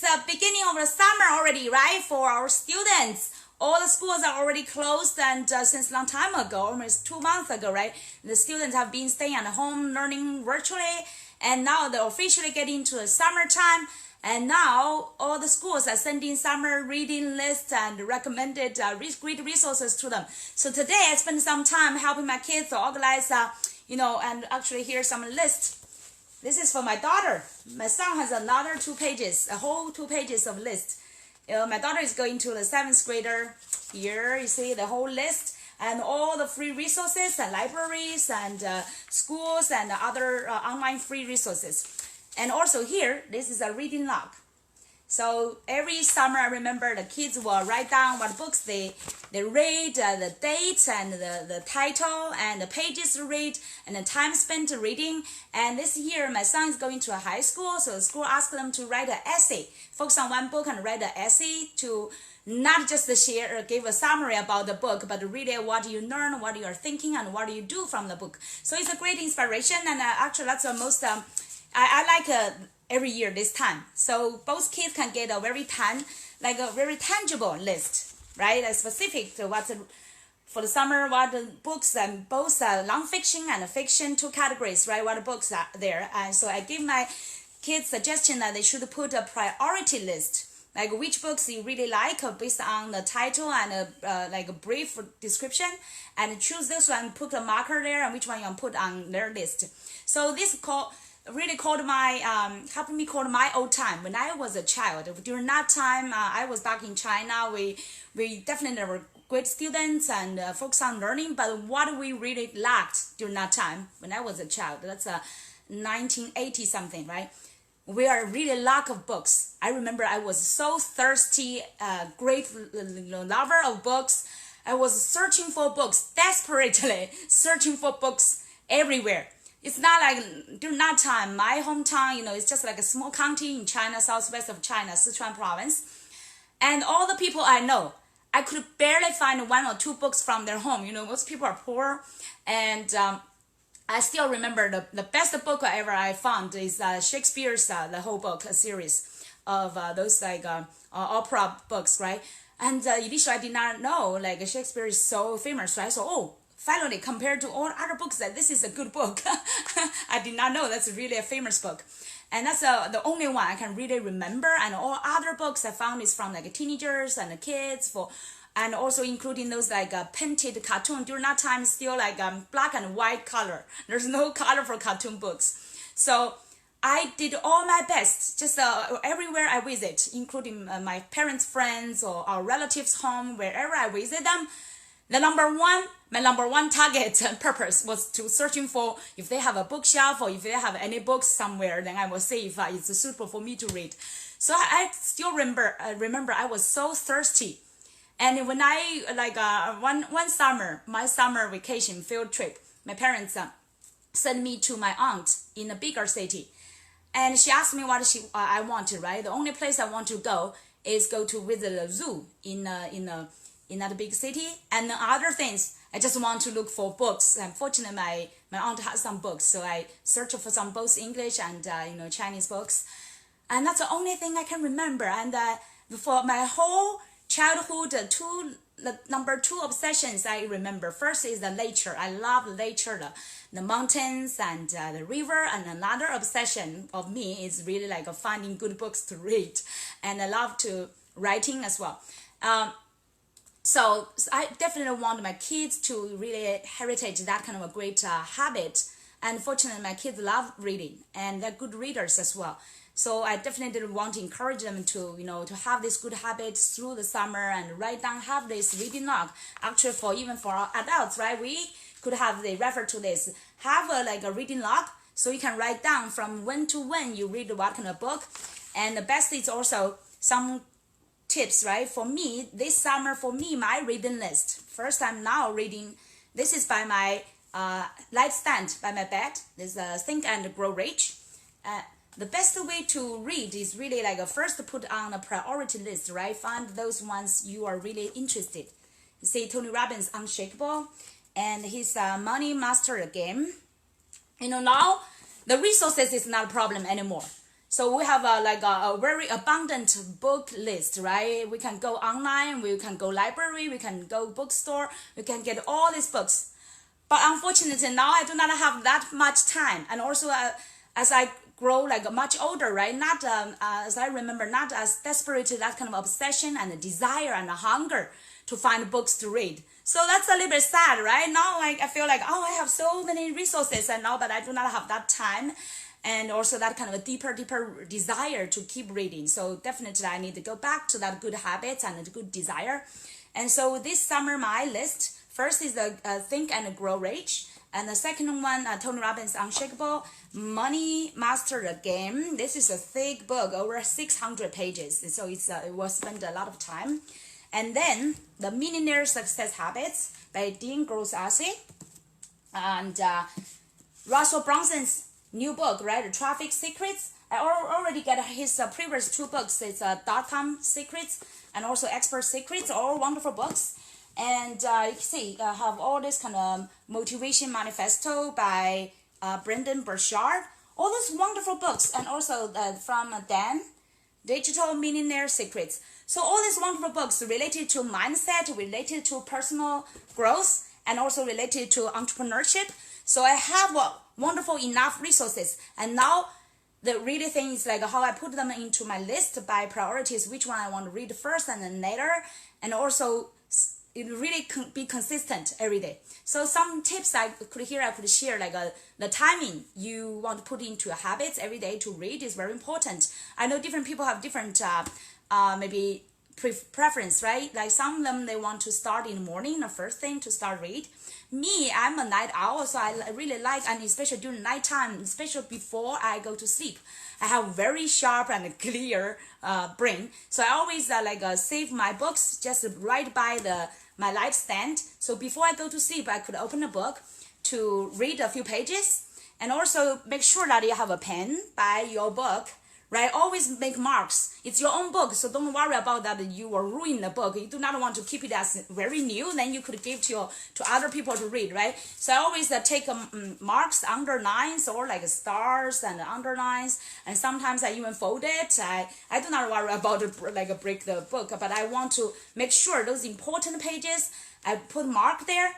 the beginning of the summer already, right? For our students, all the schools are already closed, and since a long time ago, almost 2 months ago, right? The students have been staying at home, learning virtually, and now they're officially getting into the summertime. And now all the schools are sending summer reading lists and recommended great resources to them. So today I spent some time helping my kids to organize, and actually here's some lists. This is for my daughter. My son has another 2 pages, a whole 2 pages of list. My daughter is going to the 7th grader. Here you see the whole list and all the free resources and libraries and schools and other online free resources. And also here, this is a reading log. So every summer, I remember the kids will write down what books they read, the dates and the title and the pages to read and the time spent reading. And this year, my son is going to a high school, so the school asked them to write an essay, focus on one book and write an essay to not just share or give a summary about the book, but really what you learn, what you are thinking, and what you do from the book. So it's a great inspiration, and actually that's the most I like every year this time. So both kids can get a very tangible list, right? A specific to what's for the summer, what the books and both non-fiction and fiction, 2 categories, right? What books are there. And so I give my kids suggestion that they should put a priority list, like which books you really like based on the title and like a brief description, and choose this one, put a marker there, and which one you want to put on their list. So this really called helped me call my old time when I was a child. During that time, I was back in China. We definitely were great students and focused on learning, but what we really lacked during that time when I was a child, that's 1980 something, right? We are really lack of books. I remember I was so thirsty, great lover of books. I was searching for books, desperately searching for books everywhere. It's not like during that time, my hometown, it's just like a small county in China, southwest of China, Sichuan province. And all the people I know, I could barely find 1 or 2 books from their home. Most people are poor. And I still remember the best book I found is Shakespeare's, the whole book, a series of those opera books, right? And initially I did not know, Shakespeare is so famous, right? So, finally, compared to all other books, that this is a good book. I did not know that's really a famous book. And that's the only one I can really remember. And all other books I found is from teenagers and kids, and also including those painted cartoon. During that time, still black and white color. There's no color for cartoon books. So I did all my best, just everywhere I visit, including my parents' friends or our relatives' home, wherever I visit them. My number one target and purpose was to searching for if they have a bookshelf or if they have any books somewhere, then I will see if it's suitable for me to read. So I still remember I was so thirsty. And when I, one summer, my summer vacation field trip, my parents sent me to my aunt in a bigger city. And she asked me what I wanted, right? The only place I want to go is go to visit a zoo in that big city, and other things I just want to look for books. Unfortunately, my aunt has some books, so I searched for some both English and Chinese books, and that's the only thing I can remember. And for my whole childhood, the number 2 obsessions I remember. First is the nature. I love nature, the mountains and the river. And another obsession of me is really finding good books to read, and I love to writing as well. So I definitely want my kids to really heritage that kind of a great habit. And fortunately, my kids love reading, and they're good readers as well. So I definitely want to encourage them to, to have this good habit through the summer and have this reading log. Actually, even for our adults, right? We could refer to this, have a reading log, so you can write down from when to when you read what kind of book. And the best is also some tips, right? For me, this summer, my reading list. First, I'm now reading. This is by my nightstand by my bed. This Think and Grow Rich. The best way to read is really first put on a priority list, right? Find those ones you are really interested. You see Tony Robbins' Unshakable and his Money Master Game. Now the resources is not a problem anymore. So we have a very abundant book list, right? We can go online, we can go library, we can go bookstore, we can get all these books. But unfortunately now I do not have that much time. And also as I grow like much older, right? Not as I remember, not as desperate, that kind of obsession and desire and hunger to find books to read. So that's a little bit sad, right? Now like I feel like, oh, I have so many resources, and now but I do not have that time, and also that kind of a deeper desire to keep reading. So definitely I need to go back to that good habits and the good desire. And so this summer my list, first is the Think and Grow Rich. And the second one, Tony Robbins' Unshakable Money Master the Game. This is a thick book, over 600 pages. So it will spend a lot of time. And then The Millionaire Success Habits by Dean Groursay. And Russell Brunson's new book, right? Traffic Secrets. I already get his previous two books. It's Dot-Com Secrets and also Expert Secrets, all wonderful books. And you can see I have all this kind of motivation manifesto by Brendon Burchard. All those wonderful books, and also from Dan, Digital Millionaire Secrets. So all these wonderful books related to mindset, related to personal growth, and also related to entrepreneurship. So I have wonderful enough resources. And now the really thing is like how I put them into my list by priorities, which one I want to read first and then later. And also it really be consistent every day. So some tips I could share, like the timing you want to put into your habits every day to read is very important. I know different people have different maybe preference, right? Like some of them, they want to start in the morning, the first thing to start read. Me, I'm a night owl, so I really like, and especially during nighttime, especially before I go to sleep, I have very sharp and clear brain. So I always save my books just right by my light stand. So before I go to sleep, I could open a book to read a few pages, and also make sure that you have a pen by your book, right? Always make marks. It's your own book, so don't worry about that you will ruin the book. You do not want to keep it as very new, then you could give to other people to read, right? So I always take marks, underlines, or like stars and underlines, and sometimes I even fold it. I do not worry about break the book, but I want to make sure those important pages, I put mark there,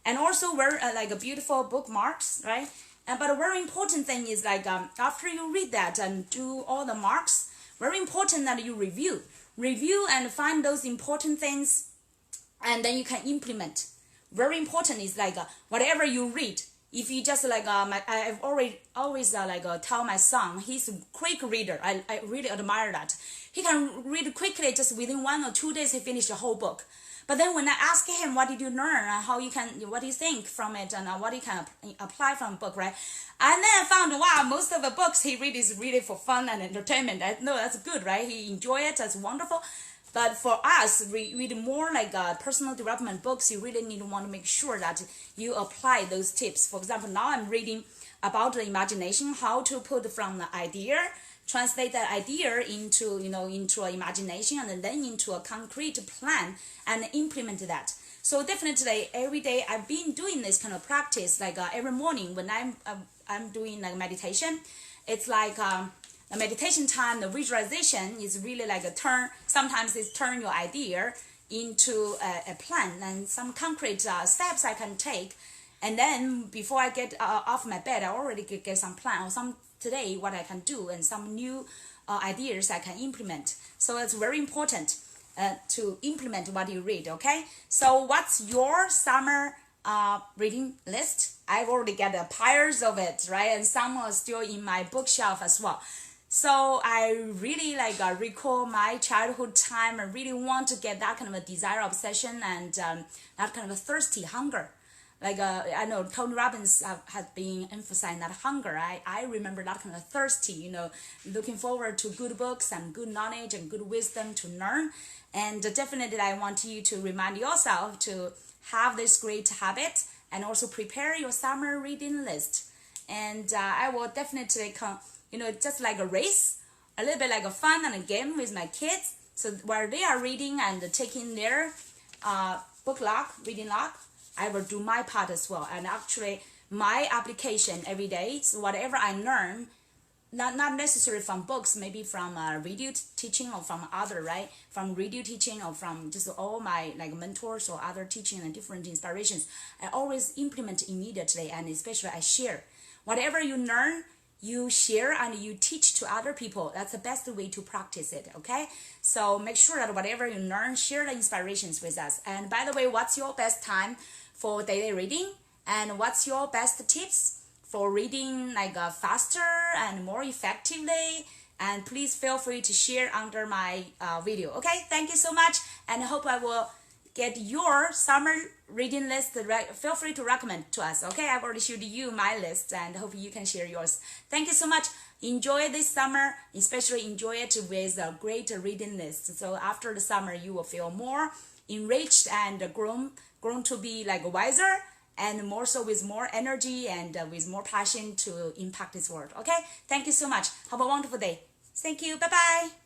and also wear a beautiful bookmarks, right? But a very important thing is after you read that and do all the marks, very important that you review and find those important things, and then you can implement. Very important is whatever you read. If you just I've always tell my son, he's a quick reader. I really admire that. He can read quickly, just within 1 or 2 days he finished the whole book. But then when I ask him, what did you learn, and what do you think from it, and what you can apply from a book, right? And then I found, wow, most of the books he read is really for fun and entertainment. I know that's good, right? He enjoy it, that's wonderful. But for us, read more personal development books, you really need to want to make sure that you apply those tips. For example, now I'm reading about the imagination, how to put from the idea, translate that idea into an imagination, and then into a concrete plan and implement that. So definitely every day I've been doing this kind of practice, every morning when I'm doing meditation. It's the meditation time, the visualization is really sometimes it's turn your idea into a plan and some concrete steps I can take. And then before I get off my bed, I already get some plan or today what I can do, and some new ideas I can implement. So it's very important to implement what you read, okay? So what's your summer reading list? I've already got piles of it, right? And some are still in my bookshelf as well. So I really recall my childhood time. I really want to get that kind of a desire, obsession, and that kind of a thirsty hunger. I know Tony Robbins has been emphasizing that hunger. I remember that kind of thirsty, looking forward to good books and good knowledge and good wisdom to learn. And definitely I want you to remind yourself to have this great habit and also prepare your summer reading list. And I will definitely just like a race, a little bit like a fun and a game with my kids. So while they are reading and taking their reading log, I will do my part as well. And actually my application every day, so whatever I learn not necessarily from books, maybe from radio teaching or from other, right? From radio teaching or from just all my like mentors or other teaching and different inspirations. I always implement immediately, and especially I share. Whatever you learn, you share and you teach to other people. That's the best way to practice it, okay? So make sure that whatever you learn, share the inspirations with us. And by the way, what's your best time for daily reading? And what's your best tips for reading like faster and more effectively? And please feel free to share under my video. Okay, thank you so much, and I hope I will get your summer reading list. Feel free to recommend to us. Okay, I've already showed you my list, and hope you can share yours. Thank you so much. Enjoy this summer, especially enjoy it with a great reading list. So after the summer, you will feel more enriched and grown to be like wiser, and more so with more energy and with more passion to impact this world. Okay, thank you so much. Have a wonderful day. Thank you. Bye bye.